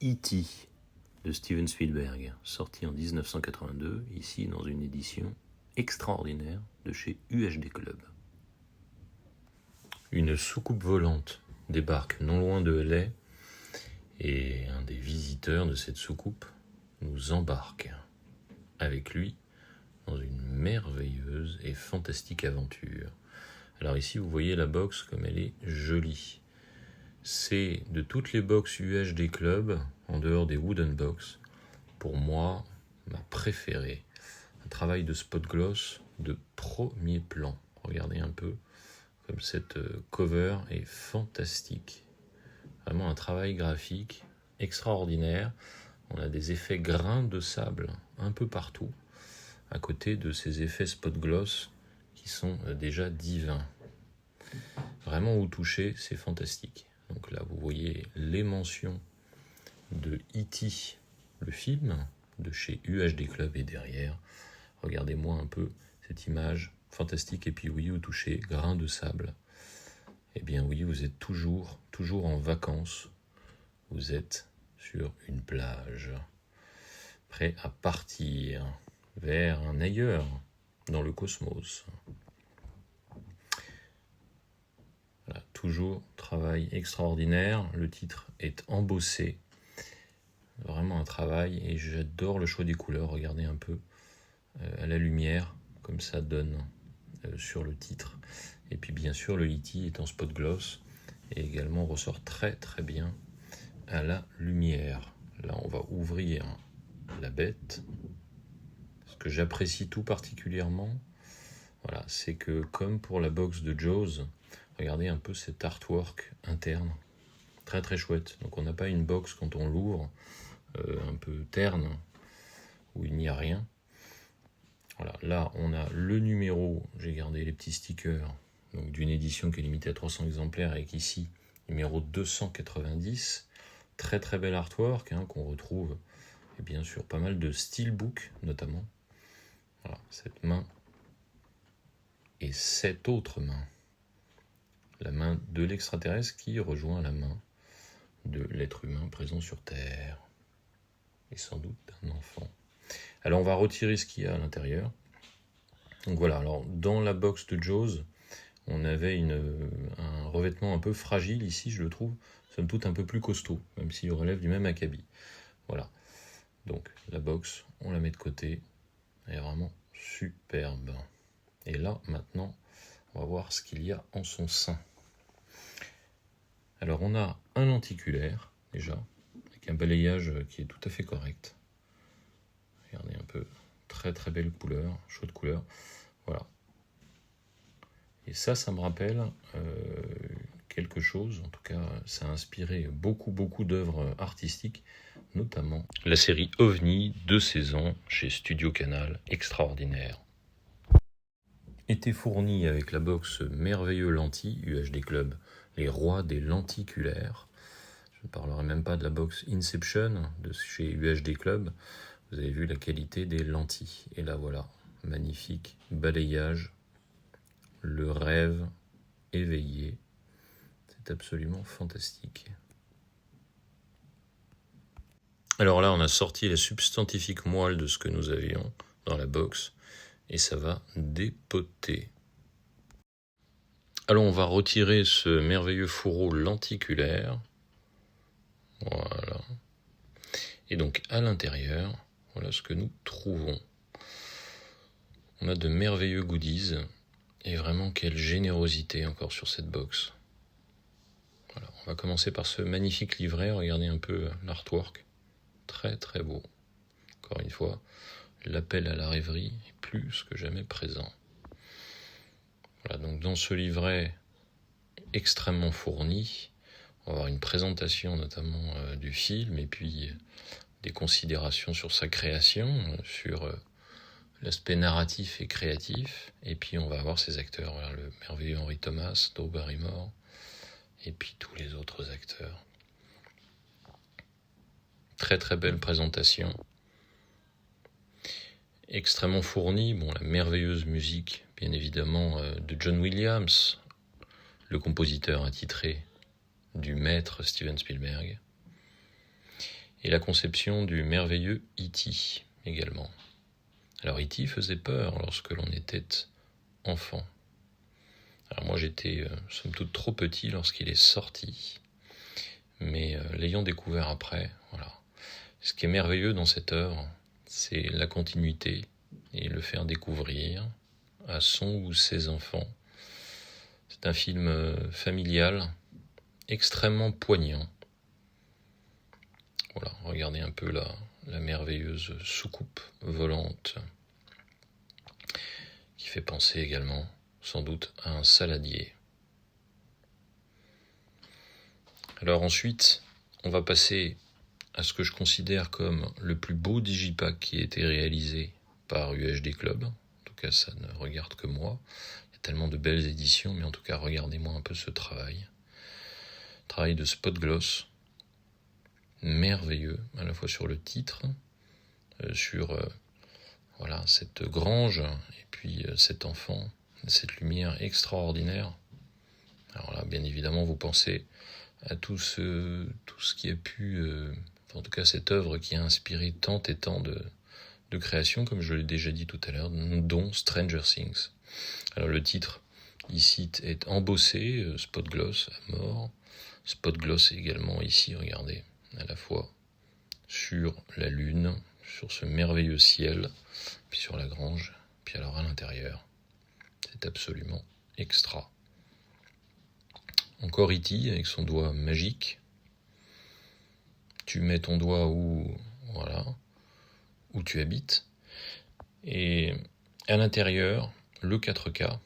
E.T. de Steven Spielberg, sorti en 1982, ici dans une édition extraordinaire de chez UHD Club. Une soucoupe volante débarque non loin de LA et un des visiteurs de cette soucoupe nous embarque avec lui dans une merveilleuse et fantastique aventure. Alors ici vous voyez la box comme elle est jolie. C'est de toutes les box UHD Club, en dehors des wooden box, pour moi, ma préférée. Un travail de spot gloss de premier plan. Regardez un peu, comme cette cover est fantastique. Vraiment un travail graphique extraordinaire. On a des effets grains de sable un peu partout, à côté de ces effets spot gloss qui sont déjà divins. Vraiment où toucher, c'est fantastique. Donc là, vous voyez les mentions de E.T., le film, de chez UHD Club, et derrière, regardez-moi un peu cette image fantastique. Et puis oui, où toucher, grain de sable. Eh bien oui, vous êtes toujours en vacances. Vous êtes sur une plage, prêt à partir vers un ailleurs dans le cosmos. Voilà, toujours travail extraordinaire. Le titre est embossé. Vraiment un travail, et j'adore le choix des couleurs. Regardez un peu à la lumière, comme ça donne sur le titre. Et puis bien sûr, le E.T. est en spot gloss et également ressort très très bien à la lumière. Là, on va ouvrir la bête. Ce que j'apprécie tout particulièrement, voilà, c'est que comme pour la box de Jaws, regardez un peu cet artwork interne, très très chouette. Donc on n'a pas une box quand on l'ouvre un peu terne où il n'y a rien. Voilà, là on a le numéro, j'ai gardé les petits stickers, donc d'une édition qui est limitée à 300 exemplaires, avec ici numéro 290. Très très bel artwork qu'on retrouve, et bien sûr pas mal de steelbook notamment. Voilà, cette main et cette autre main, la main de l'extraterrestre qui rejoint la main de l'être humain présent sur Terre, et sans doute d'un enfant. Alors on va retirer ce qu'il y a à l'intérieur. Donc voilà, alors dans la box de Jaws, on avait un revêtement un peu fragile. Ici, je le trouve, somme toute, un peu plus costaud, même s'il relève du même acabit. Voilà, donc la box, on la met de côté, elle est vraiment superbe. Et là, maintenant, on va voir ce qu'il y a en son sein. Alors on a un lenticulaire, déjà, avec un balayage qui est tout à fait correct. Regardez un peu, très très belle couleur, chaude couleur, voilà. Et ça me rappelle quelque chose, en tout cas ça a inspiré beaucoup d'œuvres artistiques, notamment la série OVNI, 2 saisons chez Studio Canal, extraordinaire. Était fourni avec la box merveilleux lentilles UHD Club, les rois des lenticulaires. Je ne parlerai même pas de la box Inception de chez UHD Club. Vous avez vu la qualité des lentilles. Et là voilà, magnifique balayage, le rêve éveillé. C'est absolument fantastique. Alors là, on a sorti la substantifique moelle de ce que nous avions dans la box, et ça va dépoter. Alors on va retirer ce merveilleux fourreau lenticulaire. Voilà. Et donc à l'intérieur, voilà ce que nous trouvons. On a de merveilleux goodies, et vraiment quelle générosité encore sur cette box. Voilà, on va commencer par ce magnifique livret. Regardez un peu l'artwork, très très beau. Encore une fois, l'appel à la rêverie est plus que jamais présent. Voilà, donc dans ce livret extrêmement fourni, on va avoir une présentation notamment du film, et puis des considérations sur sa création, sur l'aspect narratif et créatif, et puis on va avoir ses acteurs, voilà, le merveilleux Henry Thomas, Drew Barrymore, et puis tous les autres acteurs. Très très belle présentation, extrêmement fournie. Bon, la merveilleuse musique, bien évidemment, de John Williams, le compositeur attitré du maître Steven Spielberg. Et la conception du merveilleux E.T. également. Alors E.T. faisait peur lorsque l'on était enfant. Alors moi j'étais somme toute trop petit lorsqu'il est sorti, mais l'ayant découvert après, voilà. Ce qui est merveilleux dans cette œuvre, c'est la continuité et le faire découvrir à son ou ses enfants. C'est un film familial, extrêmement poignant. Voilà, regardez un peu la merveilleuse soucoupe volante qui fait penser également sans doute à un saladier. Alors ensuite, on va passer à ce que je considère comme le plus beau digipack qui a été réalisé par UHD Club. En tout cas, ça ne regarde que moi. Il y a tellement de belles éditions, mais en tout cas, regardez-moi un peu ce travail. Travail de spot gloss, merveilleux, à la fois sur le titre, sur voilà, cette grange, et puis cet enfant, cette lumière extraordinaire. Alors là, bien évidemment, vous pensez à tout ce qui a pu, en tout cas cette œuvre qui a inspiré tant et tant de créations, comme je l'ai déjà dit tout à l'heure, dont Stranger Things. Alors le titre ici est embossé, spot gloss à mort. Spot gloss également ici, regardez, à la fois sur la lune, sur ce merveilleux ciel, puis sur la grange, puis alors à l'intérieur. C'est absolument extra. Encore E.T. avec son doigt magique. Tu mets ton doigt où tu habites. Et à l'intérieur, le 4K,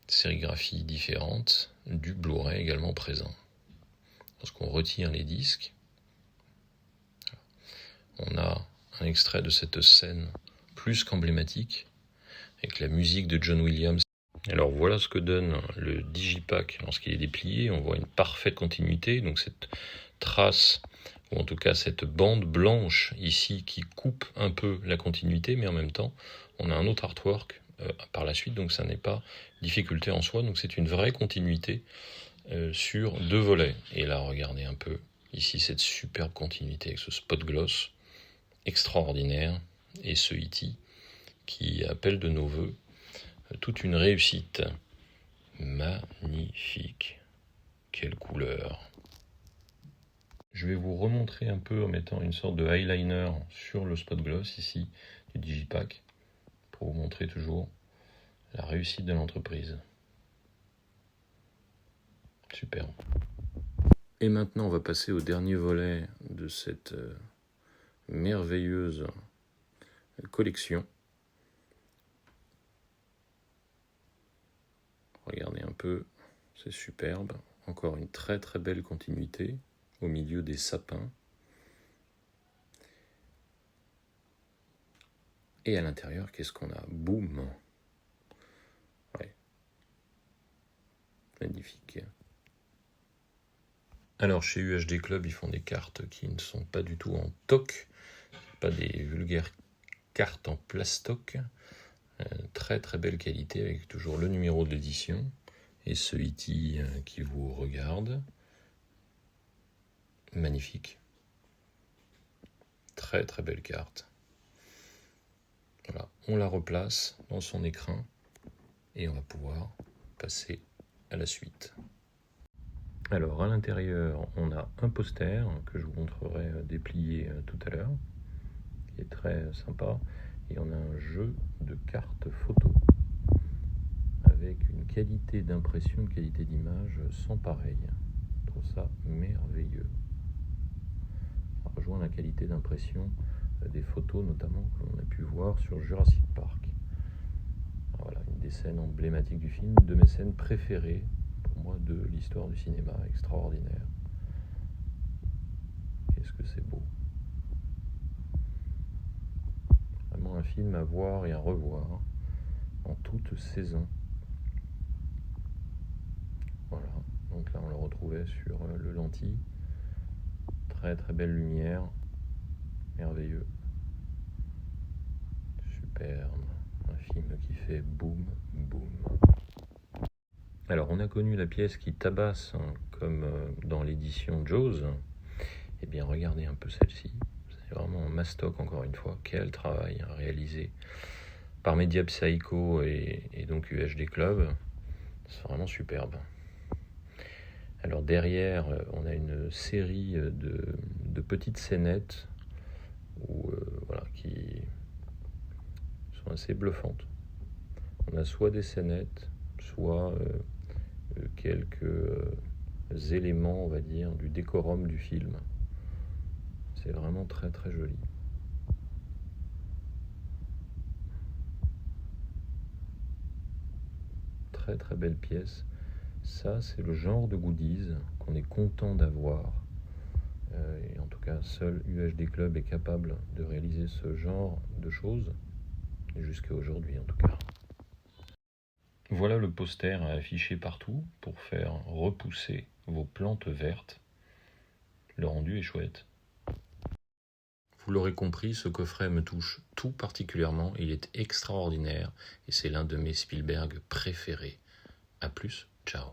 sérigraphie différente, du Blu-ray également présent. Lorsqu'on retire les disques, on a un extrait de cette scène plus qu'emblématique, avec la musique de John Williams. Alors voilà ce que donne le digipack lorsqu'il est déplié. On voit une parfaite continuité, donc cette trace, ou en tout cas cette bande blanche ici qui coupe un peu la continuité, mais en même temps on a un autre artwork par la suite, donc ça n'est pas difficulté en soi, donc c'est une vraie continuité sur 2 volets. Et là regardez un peu ici cette superbe continuité avec ce spot gloss extraordinaire et ce E.T. qui appelle de nos voeux toute une réussite. Magnifique. Quelle couleur. Je vais vous remontrer un peu en mettant une sorte de eyeliner sur le spot gloss ici du digipack pour vous montrer toujours la réussite de l'entreprise. Super. Et maintenant on va passer au dernier volet de cette merveilleuse collection. Regardez un peu, c'est superbe. Encore une très très belle continuité au milieu des sapins. Et à l'intérieur, qu'est-ce qu'on a? Boum! Ouais. Magnifique. Alors chez UHD Club, ils font des cartes qui ne sont pas du tout en toc, pas des vulgaires cartes en plastoc. Très très belle qualité avec toujours le numéro de l'édition et ce E.T. qui vous regarde. Magnifique. Très très belle carte. Voilà, on la replace dans son écrin et on va pouvoir passer à la suite. Alors à l'intérieur, on a un poster que je vous montrerai déplié tout à l'heure, qui est très sympa. Et on a un jeu de cartes photo avec une qualité d'impression, une qualité d'image sans pareil. Je trouve ça merveilleux. Ça rejoint la qualité d'impression des photos, notamment que l'on a pu voir sur Jurassic Park. Alors voilà, une des scènes emblématiques du film, une de mes scènes préférées pour moi de l'histoire du cinéma, extraordinaire. Qu'est-ce que c'est beau. Vraiment un film à voir et à revoir en toute saison. Voilà, donc là on le retrouvait sur le lentille. Très très belle lumière, merveilleux, superbe, un film qui fait boum boum. Alors on a connu la pièce qui tabasse comme dans l'édition Jaws. Eh bien regardez un peu celle-ci, C'est vraiment un mastoc, encore une fois. Quel travail réalisé par Media Psycho et donc UHD Club. C'est vraiment superbe. Alors derrière, on a une série de petites scénettes voilà, qui sont assez bluffantes. On a soit des scénettes, soit quelques éléments, on va dire, du décorum du film. C'est vraiment très très joli. Très très belle pièce. Ça, c'est le genre de goodies qu'on est content d'avoir. Et en tout cas, seul UHD Club est capable de réaliser ce genre de choses, jusqu'à aujourd'hui en tout cas. Voilà le poster affiché partout pour faire repousser vos plantes vertes. Le rendu est chouette. Vous l'aurez compris, ce coffret me touche tout particulièrement. Il est extraordinaire et c'est l'un de mes Spielberg préférés. A plus, ciao.